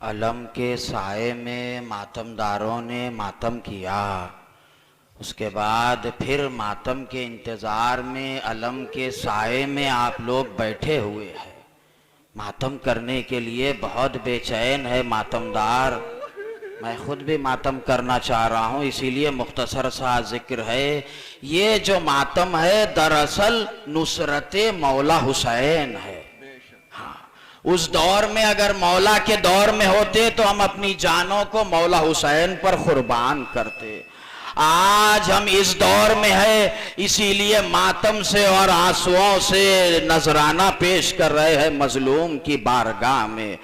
علم کے سائے میں ماتمداروں نے ماتم کیا، اس کے بعد پھر ماتم کے انتظار میں علم کے سائے میں آپ لوگ بیٹھے ہوئے ہیں، ماتم کرنے کے لیے بہت بے چین ہے ماتمدار۔ میں خود بھی ماتم کرنا چاہ رہا ہوں، اسی لیے مختصر سا ذکر ہے۔ یہ جو ماتم ہے دراصل نصرت مولا حسین ہے۔ اس دور میں اگر مولا کے دور میں ہوتے تو ہم اپنی جانوں کو مولا حسین پر قربان کرتے۔ آج ہم اس دور میں ہے، اسی لیے ماتم سے اور آنسوؤں سے نذرانہ پیش کر رہے ہیں مظلوم کی بارگاہ میں۔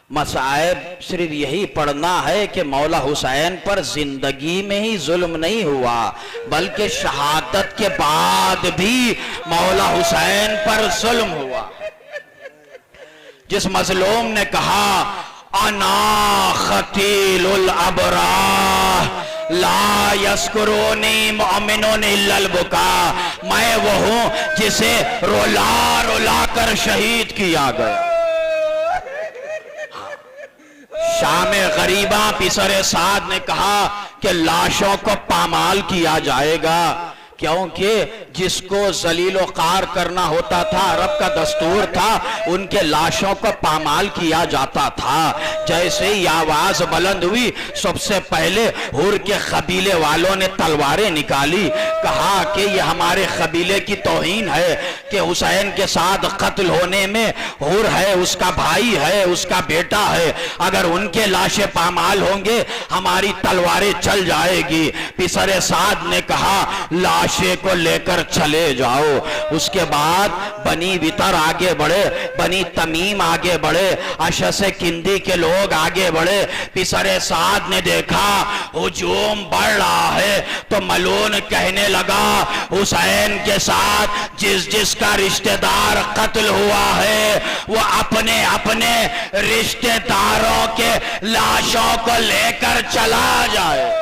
مصائب صرف یہی پڑھنا ہے کہ مولا حسین پر زندگی میں ہی ظلم نہیں ہوا، بلکہ شہادت کے بعد بھی مولا حسین پر ظلم ہوا۔ جس مظلوم نے کہا انا خطیل الابرار لا یذکرونی مؤمن الا البکا، میں وہ ہوں جسے رولا رولا کر شہید کیا گیا۔ شام غریباں پسر سعد نے کہا کہ لاشوں کو پامال کیا جائے گا، کیونکہ جس کو ذلیل و خوار کرنا ہوتا تھا، عرب کا دستور تھا، ان کے لاشوں کو پامال کیا جاتا تھا۔ جیسے ہی آواز بلند ہوئی، سب سے پہلے حر کے قبیلے والوں نے تلواریں نکالی، کہا کہ یہ ہمارے قبیلے کی توہین ہے کہ حسین کے ساتھ قتل ہونے میں حر ہے، اس کا بھائی ہے، اس کا بیٹا ہے، اگر ان کے لاشیں پامال ہوں گے ہماری تلواریں چل جائے گی۔ پسر سعد نے کہا لاشیں کو لے کر چلے جاؤ۔ اس کے بعد بنی وطر آگے بڑھے، بنی تمیم آگے بڑھے، اشعث کندی کے لوگ آگے بڑھے۔ پسر سعد نے دیکھا ہجوم بڑھ رہا ہے تو ملعون کہنے لگا حسین کے ساتھ جس جس کا رشتہ دار قتل ہوا ہے وہ اپنے اپنے رشتہ داروں کے لاشوں کو لے کر چلا جائے۔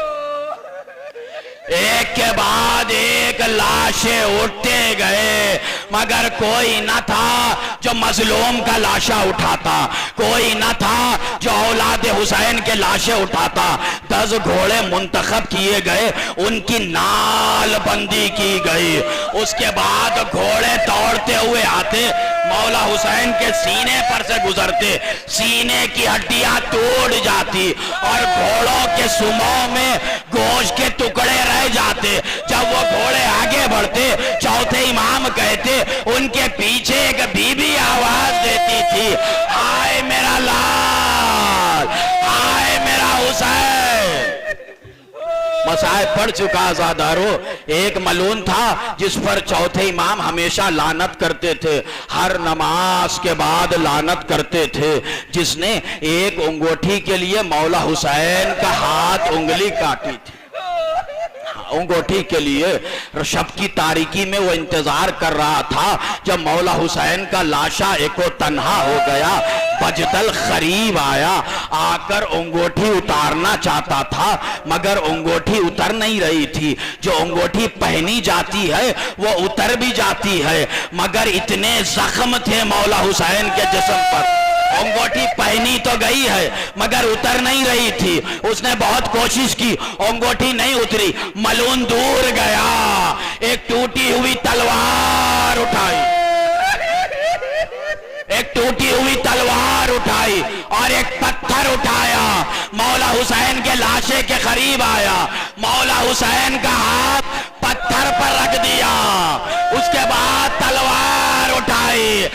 ایک کے بعد ایک لاشیں اٹھتے گئے، مگر کوئی نہ تھا جو مظلوم کا لاشا اٹھاتا، کوئی نہ تھا جو اولاد حسین کے لاشیں اٹھاتا۔ 10 گھوڑے منتخب کیے گئے، ان کی نال بندی کی گئی۔ اس کے بعد گھوڑے دوڑتے ہوئے آتے، مولا حسین کے سینے پر سے گزرتے، سینے کی ہڈیاں ٹوٹ جاتی اور گھوڑوں کے سموں میں گوشت کے ٹکڑے رہ جاتے۔ جب وہ گھوڑے آگے بڑھتے، چوتھے امام کہتے، ان کے پیچھے ایک بی بی آواز دیتی تھی آئے میرا لال، آئے میرا حسین۔ مسائب پڑھ چکا آزادارو، ایک ملعون تھا جس پر چوتھے امام ہمیشہ لعنت کرتے تھے، ہر نماز کے بعد لعنت کرتے تھے، جس نے ایک انگوٹھی کے لیے مولا حسین کا ہاتھ انگلی کاٹی تھی۔ انگوٹھی کے لیے شب کی تاریکی میں وہ انتظار کر رہا تھا، جب مولا حسین کا لاشا ایک و تنہا ہو گیا، بجدل قریب آیا، آ کر انگوٹھی اتارنا چاہتا تھا مگر انگوٹھی اتر نہیں رہی تھی۔ جو انگوٹھی پہنی جاتی ہے وہ اتر بھی جاتی ہے، مگر اتنے زخم تھے مولا حسین کے جسم پر، انگوٹھی پہنی تو گئی ہے مگر اتر نہیں رہی تھی۔ اس نے بہت کوشش کی، انگوٹھی نہیں اتری، ملعون دور گیا، ایک ٹوٹی ہوئی تلوار اٹھائی، ایک ٹوٹی ہوئی تلوار اٹھائی اور ایک پتھر اٹھایا، مولا حسین کے لاشے کے قریب آیا، مولا حسین کا ہاتھ پتھر پر رکھ دیا، اس کے بعد تلوار اٹھائی،